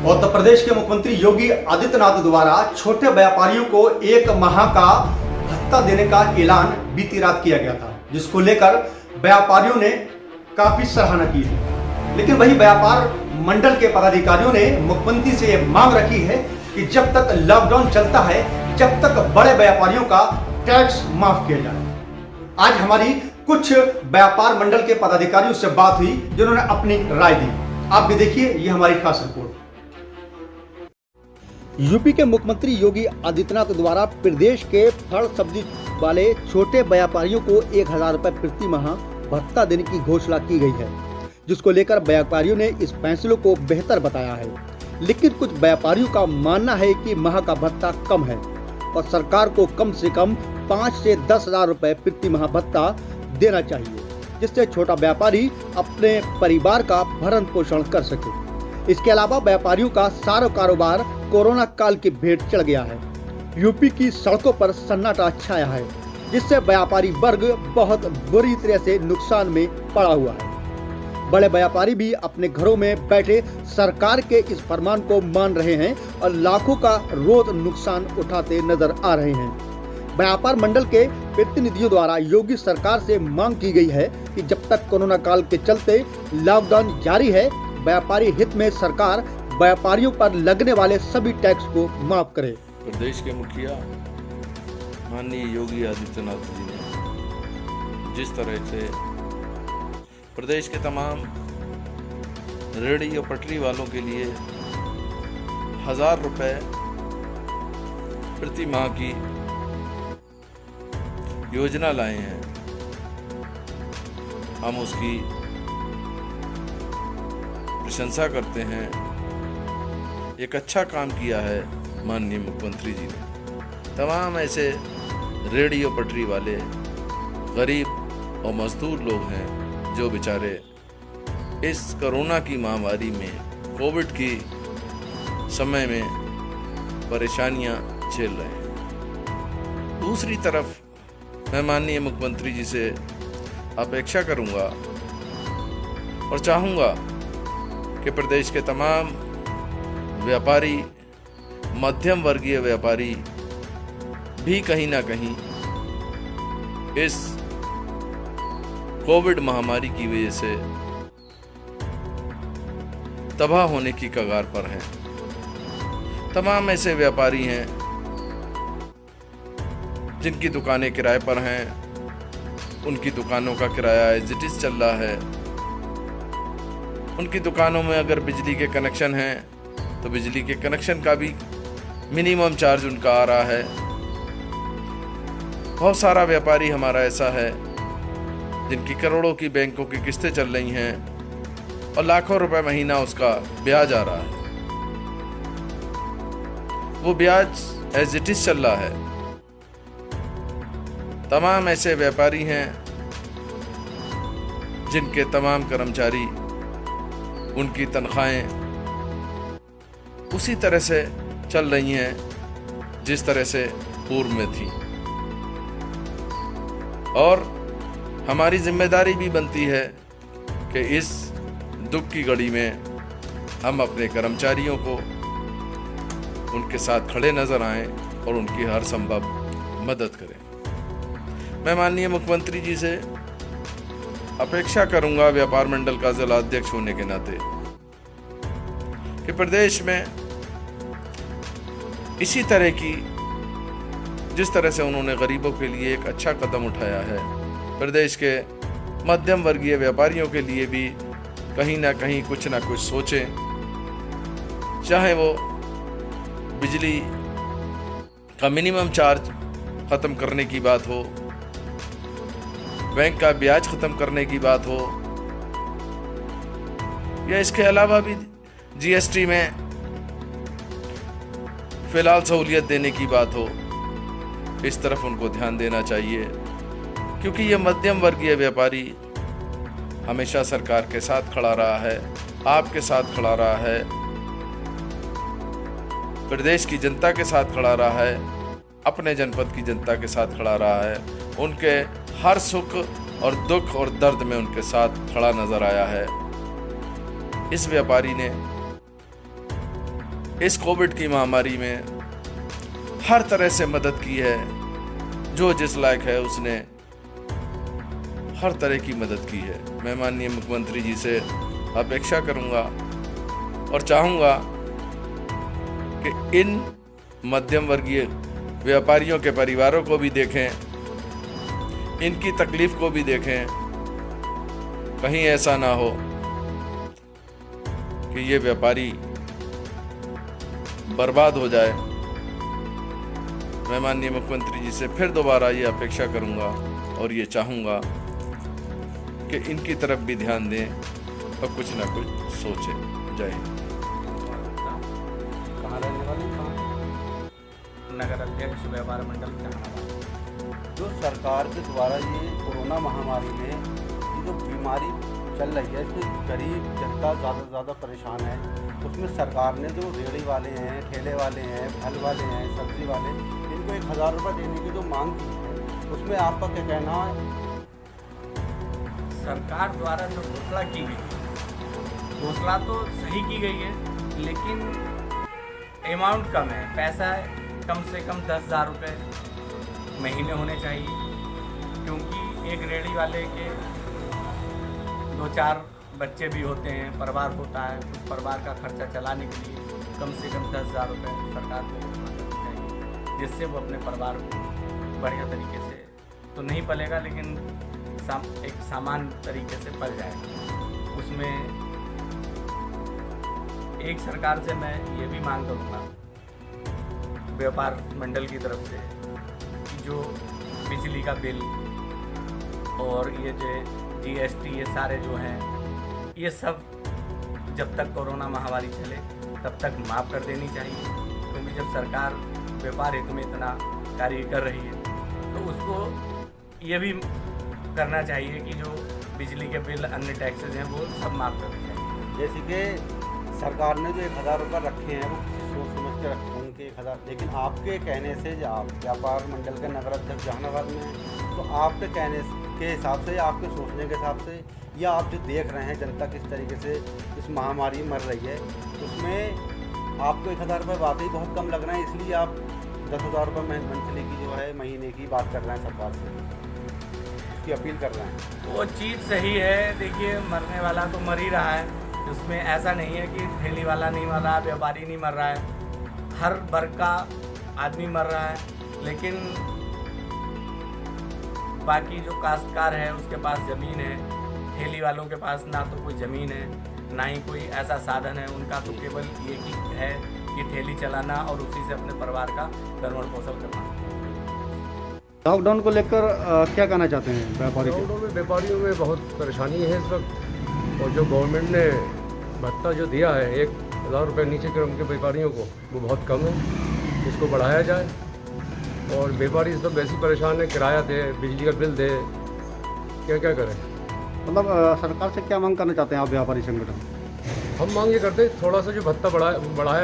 उत्तर प्रदेश के मुख्यमंत्री योगी आदित्यनाथ द्वारा छोटे व्यापारियों को 1 माह का भत्ता देने का ऐलान बीती रात किया गया था, जिसको लेकर व्यापारियों ने काफी सराहना की है। लेकिन वही व्यापार मंडल के पदाधिकारियों ने मुख्यमंत्री से यह मांग रखी है कि जब तक लॉकडाउन चलता है, जब तक बड़े व्यापारियों का टैक्स माफ किया जाए। आज हमारी कुछ व्यापार मंडल के पदाधिकारियों से बात हुई, जिन्होंने अपनी राय दी। आप भी देखिए, ये हमारी खास रिपोर्ट। यूपी के मुख्यमंत्री योगी आदित्यनाथ द्वारा प्रदेश के फल सब्जी वाले छोटे व्यापारियों को 1000 रुपए प्रति माह भत्ता देने की घोषणा की गई है, जिसको लेकर व्यापारियों ने इस फैसले को बेहतर बताया है। लेकिन कुछ व्यापारियों का मानना है कि माह का भत्ता कम है और सरकार को कम से कम 5 से 10,000 रुपए प्रति माह भत्ता देना चाहिए, जिससे छोटा व्यापारी अपने परिवार का भरण पोषण कर सके। इसके अलावा व्यापारियों का सारा कारोबार कोरोना काल की भेंट चढ़ गया है। यूपी की सड़कों पर सन्नाटा छाया है, जिससे व्यापारी वर्ग बहुत बुरी तरह से नुकसान में पड़ा हुआ है। बड़े व्यापारी भी अपने घरों में बैठे सरकार के इस फरमान को मान रहे हैं और लाखों का रोज नुकसान उठाते नजर आ रहे हैं। व्यापार मंडल के प्रतिनिधियों द्वारा योगी सरकार से मांग की गई है कि जब तक कोरोना काल के चलते लॉकडाउन जारी है, व्यापारी हित में सरकार व्यापारियों पर लगने वाले सभी टैक्स को माफ करे। प्रदेश के मुखिया माननीय योगी आदित्यनाथ जी ने जिस तरह से प्रदेश के तमाम रेहड़ी और पटरी वालों के लिए 1000 रुपए प्रति माह की योजना लाए हैं, हम उसकी प्रशंसा करते हैं। एक अच्छा काम किया है माननीय मुख्यमंत्री जी ने। तमाम ऐसे रेहड़ी और पटरी वाले गरीब और मजदूर लोग हैं जो बेचारे इस कोरोना की महामारी में, कोविड की समय में परेशानियां झेल रहे हैं। दूसरी तरफ मैं माननीय मुख्यमंत्री जी से अपेक्षा करूंगा और चाहूंगा कि प्रदेश के तमाम व्यापारी, मध्यम वर्गीय व्यापारी भी कहीं ना कहीं इस कोविड महामारी की वजह से तबाह होने की कगार पर हैं। तमाम ऐसे व्यापारी हैं जिनकी दुकानें किराए पर हैं, उनकी दुकानों का किराया एज इट इज चल रहा है। उनकी दुकानों में अगर बिजली के कनेक्शन हैं तो बिजली के कनेक्शन का भी मिनिमम चार्ज उनका आ रहा है। बहुत सारा व्यापारी हमारा ऐसा है जिनकी करोड़ों की बैंकों की किस्तें चल रही हैं और लाखों रुपए महीना उसका ब्याज आ रहा है। वो ब्याज एज इट इज चल रहा है। तमाम ऐसे व्यापारी हैं जिनके तमाम कर्मचारी, उनकी तनख्वाहें उसी तरह से चल रही हैं जिस तरह से पूर्व में थी। और हमारी जिम्मेदारी भी बनती है कि इस दुख की घड़ी में हम अपने कर्मचारियों को उनके साथ खड़े नजर आएं और उनकी हर संभव मदद करें। मैं माननीय मुख्यमंत्री जी से अपेक्षा करूंगा, व्यापार मंडल का जिला अध्यक्ष होने के नाते, कि प्रदेश में इसी तरह की, जिस तरह से उन्होंने गरीबों के लिए एक अच्छा कदम उठाया है, प्रदेश के मध्यम वर्गीय व्यापारियों के लिए भी कहीं ना कहीं कुछ ना कुछ सोचें। चाहे वो बिजली का मिनिमम चार्ज खत्म करने की बात हो, बैंक का ब्याज खत्म करने की बात हो, या इसके अलावा भी जीएसटी में फिलहाल सहूलियत देने की बात हो, इस तरफ उनको ध्यान देना चाहिए। क्योंकि ये मध्यम वर्गीय व्यापारी हमेशा सरकार के साथ खड़ा रहा है, आपके साथ खड़ा रहा है, प्रदेश की जनता के साथ खड़ा रहा है, अपने जनपद की जनता के साथ खड़ा रहा है। उनके हर सुख और दुख और दर्द में उनके साथ खड़ा नजर आया है। इस व्यापारी ने इस कोविड की महामारी में हर तरह से मदद की है। जो जिस लायक है उसने हर तरह की मदद की है। मैं माननीय मुख्यमंत्री जी से अपेक्षा करूंगा और चाहूंगा कि इन मध्यम वर्गीय व्यापारियों के परिवारों को भी देखें, इनकी तकलीफ को भी देखें। कहीं ऐसा ना हो कि ये व्यापारी बर्बाद हो जाए। मैं माननीय मुख्यमंत्री जी से फिर दोबारा ये अपेक्षा करूंगा और ये चाहूंगा कि इनकी तरफ भी ध्यान दें और कुछ ना कुछ सोचें। जय हिंद। कहाँ रहने वाले नगर अध्यक्ष व्यापार मंडल जहानाबाद। जो सरकार के द्वारा ये कोरोना महामारी में ये जो बीमारी चल रही है, इसमें गरीब जनता ज़्यादा से ज़्यादा परेशान है। उसमें सरकार ने जो रेहड़ी वाले हैं, ठेले वाले हैं, फल वाले हैं, सब्जी वाले, इनको 1000 रुपये देने की जो मांग की है, उसमें आपका क्या कहना है? सरकार द्वारा जो घोषणा की गई, घोषणा तो सही की गई है, लेकिन अमाउंट कम है। पैसा कम से कम 10,000 रुपये महीने होने चाहिए, क्योंकि एक रेहड़ी वाले के 2-4 बच्चे भी होते हैं, परिवार होता है। उस परिवार का खर्चा चलाने के लिए कम से कम 10,000 रुपये सरकार को घोषणा करनी चाहिए, जिससे वो अपने परिवार को बढ़िया तरीके से तो नहीं पलेगा, लेकिन एक सामान्य तरीके से पल जाएगा। उसमें एक सरकार से मैं ये भी मांग करूँगा व्यापार मंडल की तरफ से कि जो बिजली का बिल और ये जो GST ये सारे जो हैं, ये सब जब तक कोरोना महामारी चले तब तक माफ़ कर देनी चाहिए, क्योंकि जब सरकार व्यापार हित में इतना कार्य कर रही है तो उसको ये भी करना चाहिए कि जो बिजली के बिल, अन्य टैक्सेस हैं, वो सब माफ़ करने चाहिए। जैसे कि सरकार ने जो 1000 रुपये रखे हैं वो किसी सोच समझ के रखे उनके 1000, लेकिन आपके कहने से जो आप व्यापार मंडल के नगर अध्यक्ष जहानाबाद में हैं, तो आपके कहने के हिसाब से, आपके सोचने के हिसाब से, या आप जो देख रहे हैं जनता किस तरीके से इस महामारी में मर रही है, उसमें आपको 1000 रुपये वाकई बहुत कम लग रहे हैं, इसलिए आप 10,000 रुपये मंथली की जो है महीने की बात कर रहे हैं सरकार से, उसकी अपील कर रहे हैं। वो चीज़ सही है। देखिए, मरने वाला तो मर ही रहा है, उसमें ऐसा नहीं है कि ठेली वाला नहीं मर रहा, व्यापारी नहीं मर रहा है, हर वर्ग का आदमी मर रहा है। लेकिन बाकी जो काश्तकार है उसके पास ज़मीन है, ठेली वालों के पास ना तो कोई ज़मीन है, ना ही कोई ऐसा साधन है। उनका तो केवल ये है कि ठेली चलाना और उसी से अपने परिवार का भरण पोषण करना। लॉकडाउन को लेकर क्या कहना चाहते हैं व्यापारियों को? लॉकडाउन में व्यापारियों में बहुत परेशानी है इस वक्त, और जो गवर्नमेंट ने भत्ता जो दिया है 1,000 रुपये नीचे के उनके व्यापारियों को, वो बहुत कम है, इसको बढ़ाया जाए। और व्यापारी इस वक्त वैसे परेशान है, किराया दे, बिजली का बिल दे, क्या क्या करें। मतलब सरकार से क्या मांग करना चाहते हैं आप व्यापारी संगठन? हम मांग ये करते हैं थोड़ा सा जो भत्ता बढ़ाया